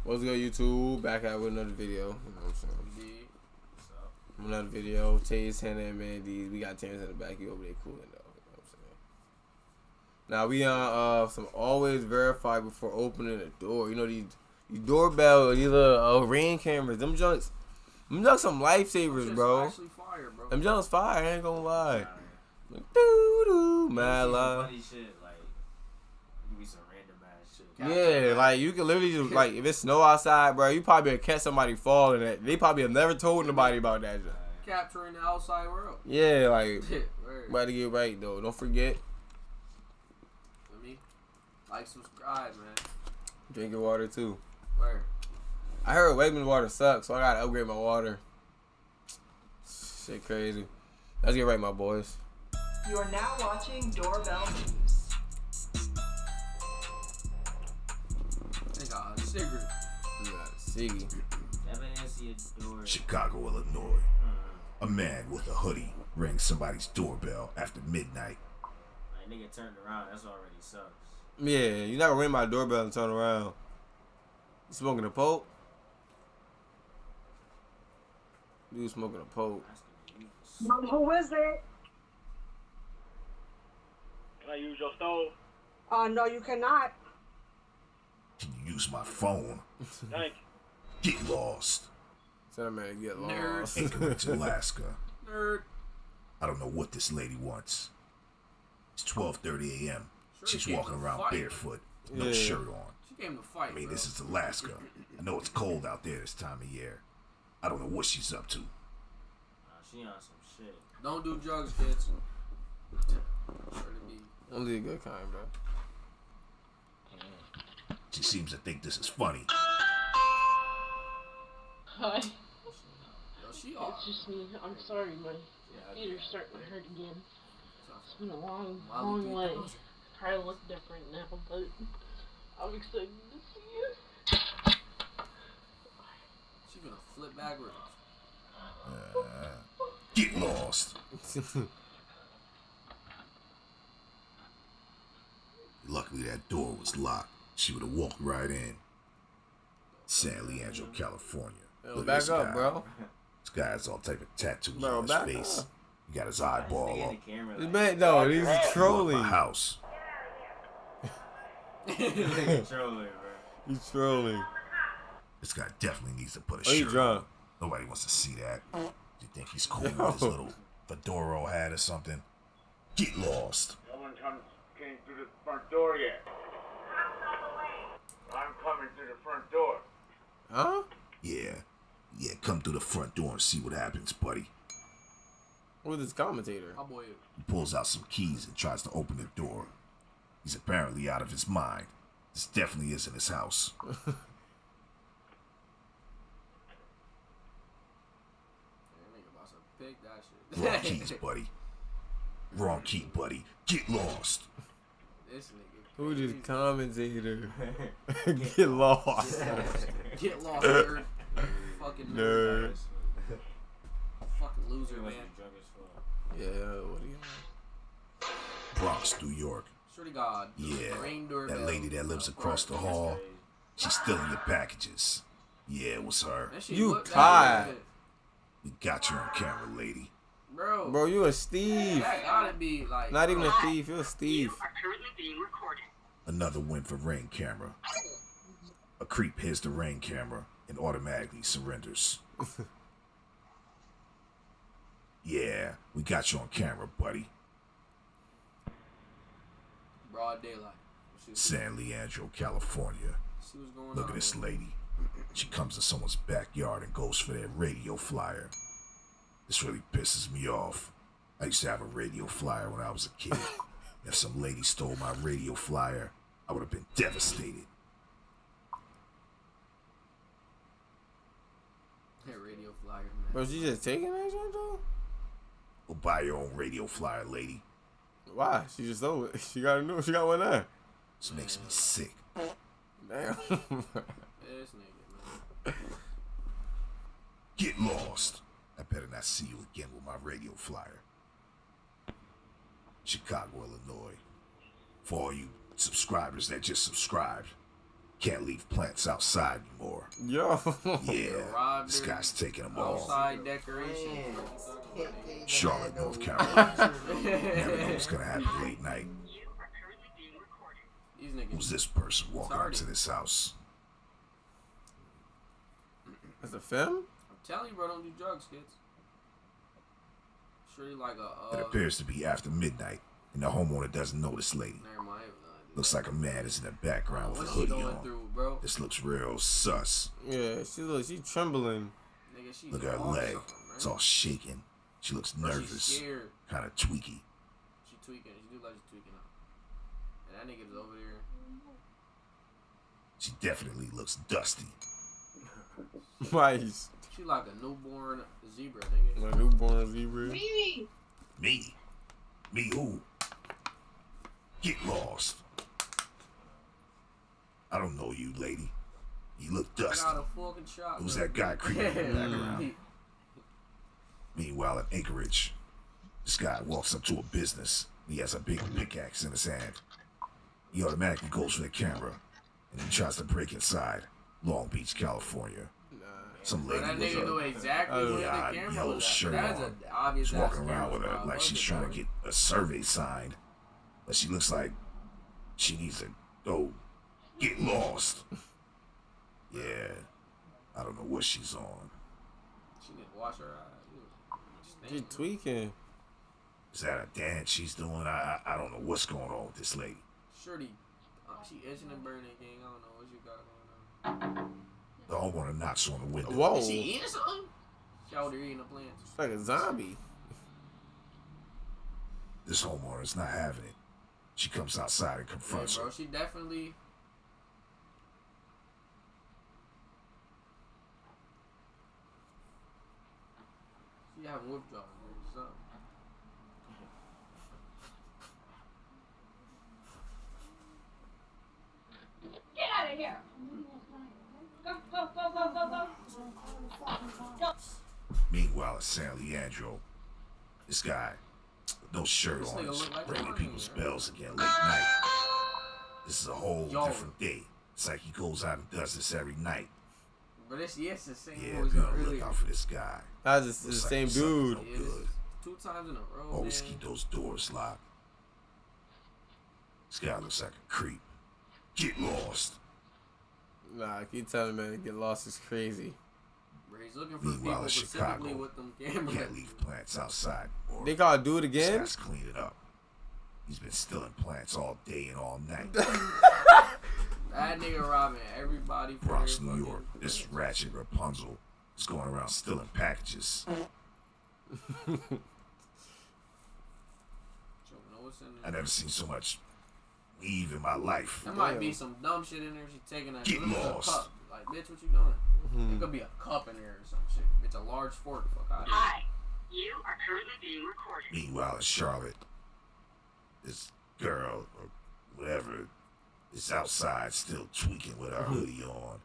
What's good, YouTube? Back out with another video. You know what I'm saying? What's up? Another video. Chase, Hannah, and Mandy. We got Terrence in the back. He over there cooling, though. You know what I'm saying? Now, we on some always verify before opening the door. You know, these DoorBell, these Ring cameras. Them junks some lifesavers, bro. Fire, bro. Them junks fire. I ain't gonna lie. Doo-doo. Mad lie. Funny shit, like, you be some random ass shit. Yeah, like you can literally just like if it's snow outside, bro, you probably catch somebody falling. That they probably have never told nobody about that. Capturing the outside world. Yeah, like about to get right though. Don't forget. Let me like, subscribe, man. Drink your water too. Where? I heard Wegmans water sucks, so I gotta upgrade my water. Shit crazy. Let's get right, my boys. You are now watching DoorBell News. They got a cigarette. You got a ciggy. Chicago, Illinois. A man with a hoodie rings somebody's doorbell after midnight. Like, nigga turned around, that's already sucks. Yeah, you never ring my doorbell and turn around. You smoking a poke? Dude smoking a poke. Who is it? Can I use your stove? No, you cannot. Can you use my phone? Thank you. Get lost. Tell that man to get Nerd. lost. Anchorage, Alaska. Nerd. I don't know what this lady wants. It's 12:30 a.m. Sure She's came walking to around fight. barefoot, with no Yeah. shirt on. She came to fight. I mean, bro. this is Alaska. I know it's cold out there this time of year. I don't know what she's up to. She on some shit. Don't do drugs, kids. Sure to be. Only a good kind, bro. She seems to think this is funny. Hi. Yo, she off. It's just me. I'm sorry, my feet are starting to hurt again. It's been a long way. Try to look different now, but I'm excited to see you. She gonna flip backwards. Get lost. Luckily, that door was locked. She would have walked right in. San Leandro, California. Yo, Look at back this up, guy. bro. This guy has all type of tattoos Bro, on his back face. up. He got his eyeball up. This man, no, he's My trolling. house. Trolling, bro. He's trolling. This guy definitely needs to put a Oh, you shirt drunk? on. Nobody wants to see that. You think he's cool with his little fedora hat or something? Get lost. No one came through the front door yet. I'm coming through the front door. Huh? Yeah, come through the front door and see what happens, buddy. Who's this commentator? My boy. He pulls out some keys and tries to open the door. He's apparently out of his mind. This definitely isn't his house. Pick that shit. Wrong keys, buddy. Wrong key, buddy. Get lost. This nigga. Who's this commentator? Get lost. Get lost, nerd. Fucking Nerd. Fucking loser, man. Yeah, what do you know? Bronx, New York. Swear to God. Yeah, Ring that doorbell. lady that lives across the hall. She's stealing your packages. Yeah, it was her. That shit You look- that tired. look good. We got you on camera, lady. Bro. Bro, you a Steve. That gotta be like. Not even a thief, you're a Steve. You are currently being recorded. Another win for Ring Camera. A creep hits the Ring Camera and automatically surrenders. Yeah, we got you on camera, buddy. Broad daylight. San Leandro, California. See what's going Look on. at this lady. She comes to someone's backyard and goes for their radio flyer. This really pisses me off. I used to have a radio flyer when I was a kid. If some lady stole my radio flyer, I would have been devastated. Hey, radio flyer, man. Bro, she just taking that shit, though? Go buy your own radio flyer, lady. Why? She just stole it. She got one there. This makes me sick. Damn. This nigga, man. Get lost. I better not see you again with my radio flyer. Chicago, Illinois. For all you subscribers that just subscribed, Can't leave plants outside anymore. Yo. Yeah, this guy's taking them all. Outside decoration. Charlotte, North Carolina. Never know what's gonna happen late night. You are currently being recorded. These niggas. Who's this person walking up to this house? That's a film? I'm telling you, bro, don't do drugs, kids. Surely like a. It appears to be after midnight, and the homeowner doesn't know this lady. Never mind. Looks like a man is in the background with a What's she hoodie going on. through, bro? This looks real sus. Yeah, she trembling. Nigga, she Look at her off leg. something, man. It's all shaking. She looks Bro, nervous. she's scared. Kind of tweaky. She tweaking. She do like she's tweaking out. And that nigga's over there. She definitely looks dusty. Nice. She like a newborn zebra, nigga. A newborn zebra. Me. Me? Me who? Get lost. I don't know you, lady. You look dusty. Got a fucking shot. Who's that guy creeping in the background? Meanwhile, in Anchorage, this guy walks up to a business. He has a big pickaxe in his hand. He automatically goes for the camera and then tries to break inside. Long Beach, California. Some lady that with nigga knew a exactly where the odd camera yellow was at. shirt That's on. an obvious She's ass walking around camera with her spot. like she's trying to get a survey signed. But she looks like she needs to go get lost. Yeah. I don't know what she's on. She need to wash her eyes. She tweaking. Is that a dance she's doing? I don't know what's going on with this lady. Shorty, she itching and burning, gang. I don't know what she got going on. The homeowner knocks on the window. Whoa. Is she eating something? She out there eating the plants. It's like a zombie. This homeowner is not having it. She comes outside and confronts Bro, her. she definitely. She having withdrawals or something. Get out of here. Go, go, go, go, go, go. Go. Meanwhile, at San Leandro, this guy with no shirt This on nigga is look like ringing Arnie, people's man. bells again late night. This is a whole Yo. different day. It's like he goes out and does this every night. But it's yes, the same Yeah, boys be on the earlier. lookout for this guy. That's just the Looks like same something dude. no Yeah, this good. is 2 times in a row, Always man. keep those doors locked. This guy looks like a creep. Get lost. Nah, I keep telling man to get lost is crazy. Bro, he's looking for Meanwhile, people in specifically Chicago, with them cameras. Can't leave plants outside. Or They gotta do it this again? guy's clean it up. He's been stealing plants all day and all night. That nigga robbing everybody for Bronx, their New fucking- York. This ratchet Rapunzel is going around stealing packages. Don't know what's in there. I never seen so much weave in my life. There might be some dumb shit in there. She taking that. Get Look at the lost. cup. Like, bitch, what you doing? It could be a cup in there or some shit. It's a large fork. Fuck out of here. Hi. You are currently being recorded. Meanwhile, in Charlotte, this girl or whatever is outside still tweaking with her hoodie on,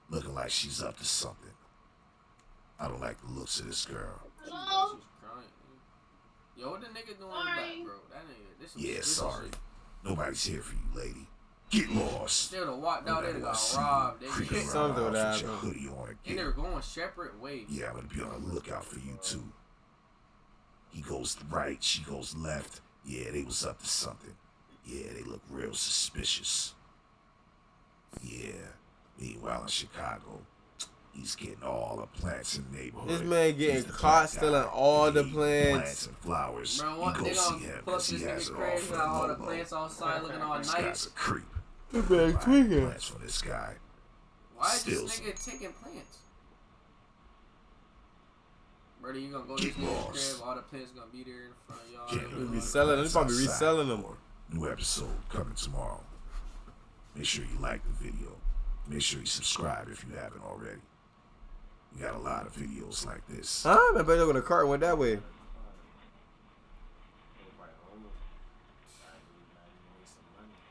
looking like she's up to something. I don't like the looks of this girl. Hello? She's crying. Yo, what the nigga doing in the back, bro? That nigga. This is Yeah, this sorry. Shit. Nobody's here for you, lady. Get lost. They would have walked out there and Nobody wanna got see you robbed. They creeping around Something the would house with your happen. hoodie on and they're again. going separate ways. Yeah, I'm gonna be on the lookout for you too. He goes right, she goes left. Yeah, they was up to something. Yeah, they look real suspicious. Yeah. Meanwhile, in Chicago, he's getting all the plants in the neighborhood. This man getting He's the caught plant stealing guy. all the He plants. and flowers. Bro, You what? go They see gonna him pluck because this he has nigga it all crazy for got all the the plants outside looking all This guy's nice. a creep. This man Buying tweaking. plants from this guy. Why is Steals this nigga taking plants? Brother, you gonna go to Get this nigga's lost. crib, all the plants gonna be there in front of y'all. Can't They leave be the selling them. plants They probably outside reselling them. anymore. New episode coming tomorrow. Make sure you like the video. Make sure you subscribe if you haven't already. We got a lot of videos like this. Huh? I bet they're gonna cart and went that way.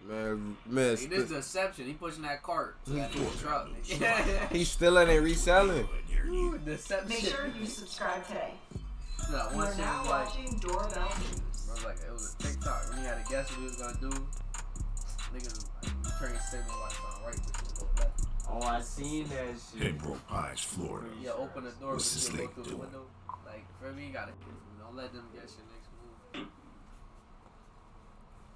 Man, Hey, this is deception. He pushing that cart to that new truck. he's stealing and reselling. Ooh, Make deception. sure you subscribe today. No, You one are shit now was like, watching DoorBell News. I was like, it was a TikTok. When he had to guess what he was gonna do, niggas was like, turn your signal lights on right. This shit go Oh, I seen that shit. Pembroke Pines, Florida. Yeah, open the door, What's but this you go lady through the doing? window. Like, for me, you gotta don't let them guess your next move.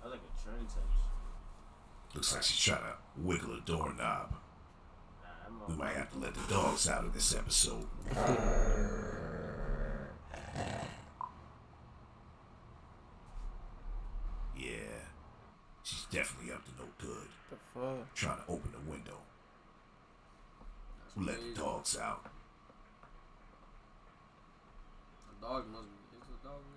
I like a train touch. Looks like she's trying to wiggle a doorknob. Nah, We might have to let the dogs out of this episode. Yeah, she's definitely up to no good. The fuck? Trying to open the window. Let the dogs out. A dog must be. Is a dog in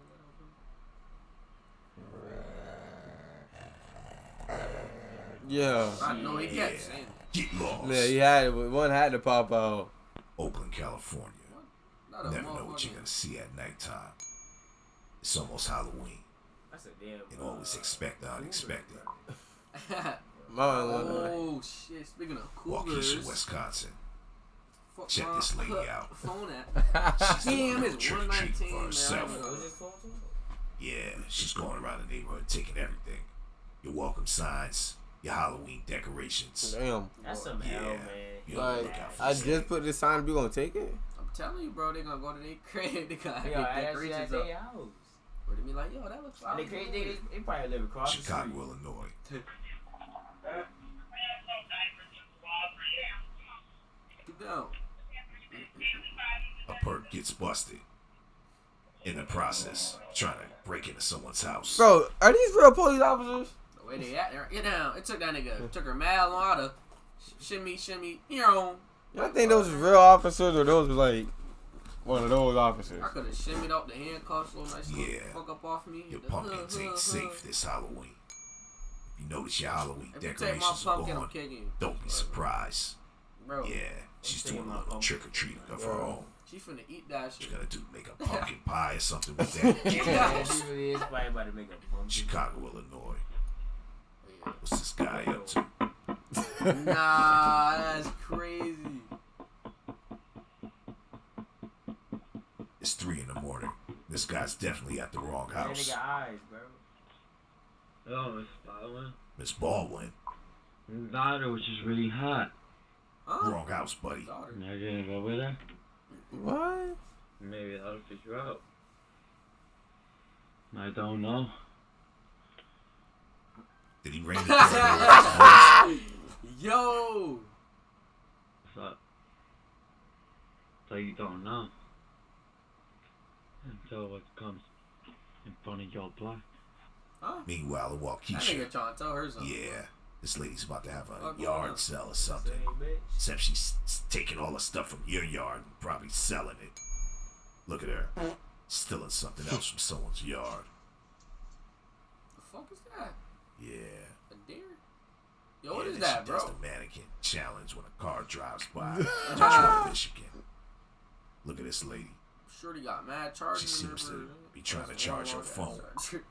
Yeah. I know he kept Yeah. saying Get lost. Yeah, he had it. One had to pop out. Oakland, California. not a Never know what you're motherfucking. gonna see at nighttime. It's almost Halloween. I said, damn. And always expect the unexpected. Mine, Illinois. Oh shit! Speaking of Waukesha, cougars, Wisconsin. fuck Check my this lady out. phone at. She's doing Damn, a it's trick or treat 119, for man. herself. Yeah, she's going around the neighborhood taking everything. Your welcome signs, your Halloween decorations. Damn. That's some Yeah. hell, man. You gotta Like, look out for I this just lady. put this sign. We gonna take it? I'm telling you, bro, they gonna go to their crib. They gonna have Yo, their I actually decorations at up. their house. Or they be like, yo, that looks And like. they probably live across the Chicago, street. Illinois. Keep down. A perk gets busted. In the process, trying to break into someone's house. Bro, are these real police officers? The way they at there, get down. It took that nigga. It took her mad long to shimmy, you know. I think those was real officers or those was like one of those officers. I could have shimmied out the handcuffs, little nice little Yeah. fuck up off me. Your The pumpkins ain't safe this Halloween. If you notice your Halloween If you take my decorations are pumpkin, I'm gone, kicking you. don't be surprised. Bro, Yeah, she's taking doing a my little pumpkin. trick or treating of her own. she finna eat that She's shit. gonna do make a pumpkin pie or something with that. Yeah, she really is probably about to make a pumpkin. Chicago, Illinois. What's this guy up to? Nah, that's crazy. It's 3 in the morning. This guy's definitely at the wrong Yeah, they house. got eyes, bro. Oh, it's Baldwin. Miss Baldwin, His daughter was just really hot. Huh? wrong house, buddy. Daughter. Am I gonna go with her? What? Maybe that'll figure out. I don't know. Did he ring the doorbell? Yo! What's up? So you don't know. Until it comes in front of your block. Huh? Meanwhile, in That Waukesha, nigga trying to tell her something. yeah, this lady's about to have a Fuck yard on. sale or something. Same bitch. Except she's taking all the stuff from your yard and probably selling it. Look at her, stealing something else from someone's yard. The fuck is that? Yeah. A deer? Yo, what Yeah, is then that, she does bro? the mannequin challenge when a car drives by Detroit, Michigan. Look at this lady. Shorty got mad charges. She in her seems for- to be trying to That's a charge her long-ass phone. charger.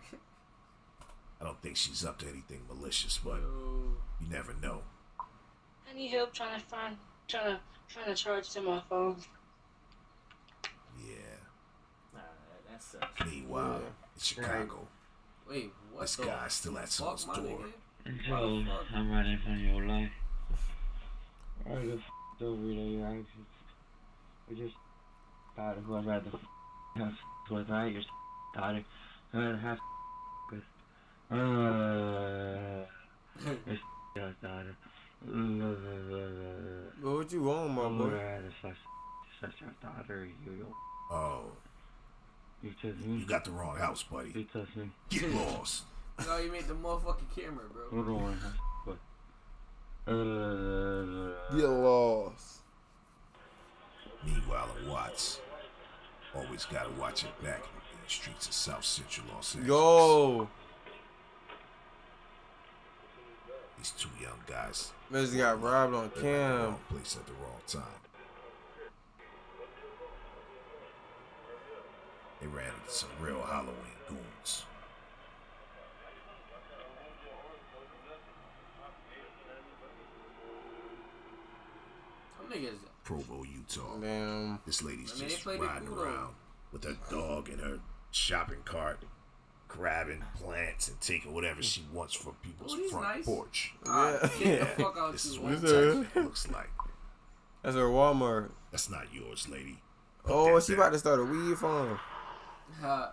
I don't think she's up to anything malicious, but Yo. you never know. I need help trying to charge to my phone. Yeah. Nah, that sucks. Meanwhile, in Chicago, Wait, what this the guy's still at fuck, someone's my door. nigga? Until I'm right in front of your life. Where the f over there, I just thought who I'd rather have with, right? Your daughter. I'd rather have with. Your daughter. But what you want, my I'd boy? rather such your daughter. You Oh, touch you me. got the wrong house, buddy. You touch me. Get lost. No, you made the motherfucking camera, bro. Hold on. What? Get lost. Meanwhile, in Watts, always gotta watch it back in the streets of South Central Los Angeles. Yo. These 2 young guys. Man, just got robbed on They're at the cam. wrong place at the wrong time. They ran into some real Halloween goons. Them niggas. Provo, Utah. Damn. This lady's I mean, they just played it riding cool, though. around with her dog in her shopping cart, grabbing plants and taking whatever she wants from people's Ooh, front nice. porch. Yeah. Get the fuck out This is you. what What's the that? looks like. That's her Walmart. That's not yours, lady. Put Oh, that she back. about to start a weed farm. Uh,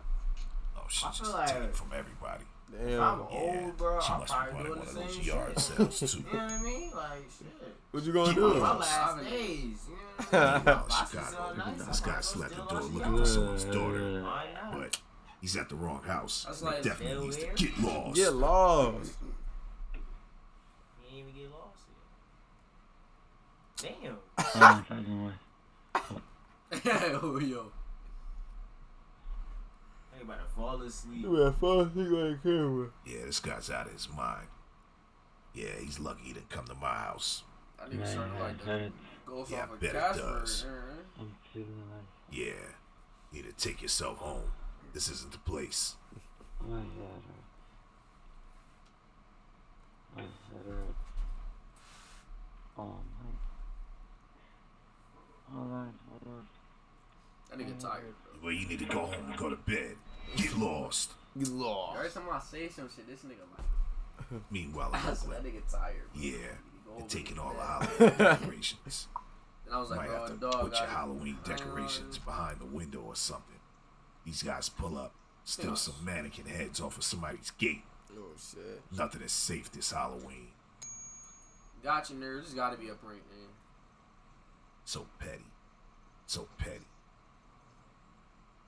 Oh, she I just feel like- taking from everybody. If I'm Damn. old, bro, She I'm must be probably running doing one the of those same yard shit. sales too. You know what I mean? Like, shit. What you gonna Keep do? on My Yes. last days, you know what I mean? Meanwhile, My boxes Chicago, are nice. this I'm guy gonna slept the steal door all looking she for got. someone's daughter, Why not? but he's at the wrong house. That's He like- definitely needs to Still get lost. Get lost. He ain't even get lost yet. Damn. I'm fucking with. oh, yo. Ain't about to fall asleep. Yeah, this guy's out of his mind. Yeah, he's lucky he didn't come to my house. I think it's starting to like the ghost Yeah, off I of bet it Casper. does. I'm feeling like Yeah, you need to take yourself home. This isn't the place. my head hurt. My head hurt. Oh my. Hold on. That nigga tired, bro. Well, you need to go home and go to bed. Get lost. Get lost. Every time I say some shit, this nigga like, Meanwhile, I in swear that Oakland, nigga tired. Bro. yeah, Go you're over taking to all the bed. Halloween decorations. And I was like, Might bro, have to dog, put your I- Halloween decorations behind the window or something. These guys pull up, steal some mannequin heads off of somebody's gate. Oh shit. Nothing is safe this Halloween. Gotcha, nerd. This gotta be a prank, man. So petty. So petty.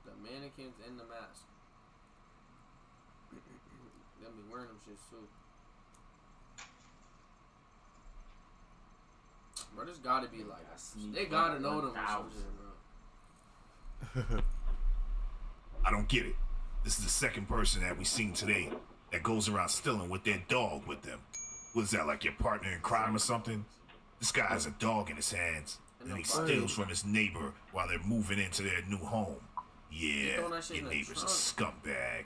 The mannequins and the mask. They'll be wearing them shits too. Bro, this gotta be like, they gotta know them or some shit, bro. I don't get it. This is the second person that we seen today that goes around stealing with their dog with them. What is that, like your partner in crime or something? This guy has a dog in his hands, and he steals from his neighbor while they're moving into their new home. Yeah, throwing that shit your in the neighbor's a trunk. scumbag.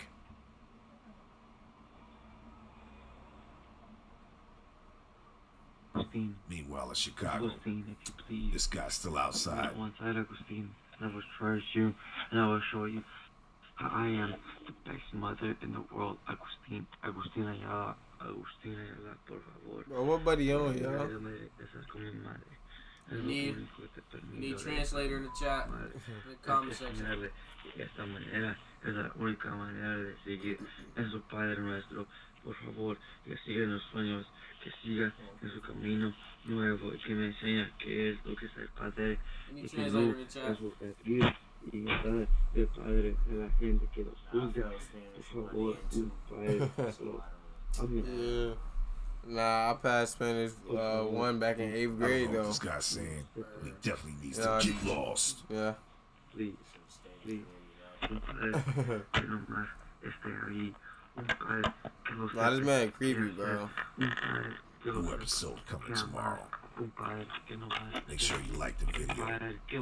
Agustin. Meanwhile, in Chicago, Agustin, if you please. this guy's still outside. One side, Agustin, and I will trust you, and I will show you how I am the best mother in the world. Agustin, Agustin Ayala, por favor. Bro, what buddy on, yo? Estás con mi madre. Es lo Need- único que te You permito need de translator in the chat, madre. in the comment section. Enseñarle que esta manera es la única manera de seguir en su Padre nuestro. Por favor, que siga en los sueños, que siga en su camino nuevo y que me enseñe qué es lo que es el Padre. You Y need que translator no in the chat. es sufrir y estar el Padre de la gente que los juzga. Por favor, tu Padre. Solo. Amén. Yeah. Nah, I passed Spanish 1 back in 8th I don't grade know what though. this guy's saying. He definitely needs Yeah, to get lost. Yeah. Please, please. Un Padre que no más esté ahí. Un Padre que los Nah, this man creepy, bro. Un Padre que los New episode coming tomorrow. Un Padre que no más. Make sure you like the video.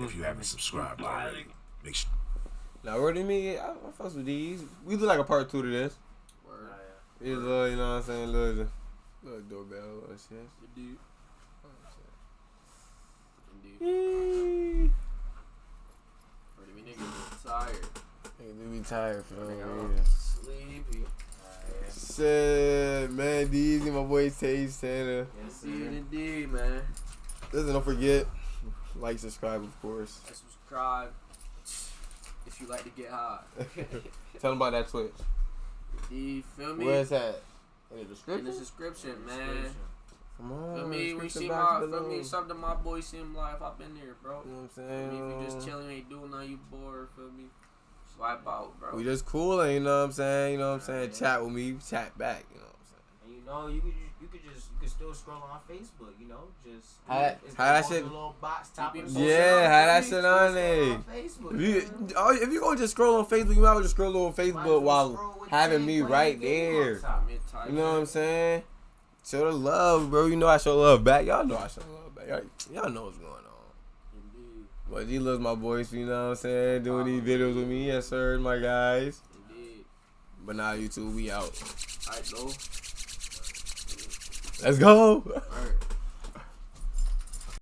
If you haven't subscribed already, make sure. Now, what do you mean? I fuss with these. We do like a part 2 to this. Word. It's you know what I'm saying? Little doorbell, little shit. Indeed. Indeed. Yee. Pretty me niggas tired. Nigga, they be tired for no Nigga, reason. sleepy. Shit, man, Deezy, my boy Taste Santa. Yes, indeed, man. Listen, don't forget, like, subscribe, of course. And subscribe if you like to get high. Tell them about that Twitch. You feel me? Where's that? In the In description? the description, man. Come on. Feel me? When you see description my, box feel below. me? Something my boy seem life. I've been there, bro. You know what I'm Feel saying? me? If you just chilling, ain't doing nothing, you bored. Feel me? Swipe out, bro. We just cooling, you know what I'm saying? You know what I'm saying? Chat with me, chat back, you know what I'm saying? And you know, you could still scroll on Facebook, you know, just How it's that on shit- the little box top of the Yeah, how that page, shit just on scroll there. on Facebook, If you gonna just scroll on Facebook, you might as well just scroll on Might as Facebook well while scroll with having Jay me playing right the game there. on top. You know what I'm saying? Show the love, bro. You know I show love back. Y'all know I show love back. Y'all know what's going on. Indeed. But he loves my boys, you know what I'm saying? Doing these videos with me. Yes, sir, my guys. Indeed. But now, YouTube, we out. Alright, go. Let's go. Alright.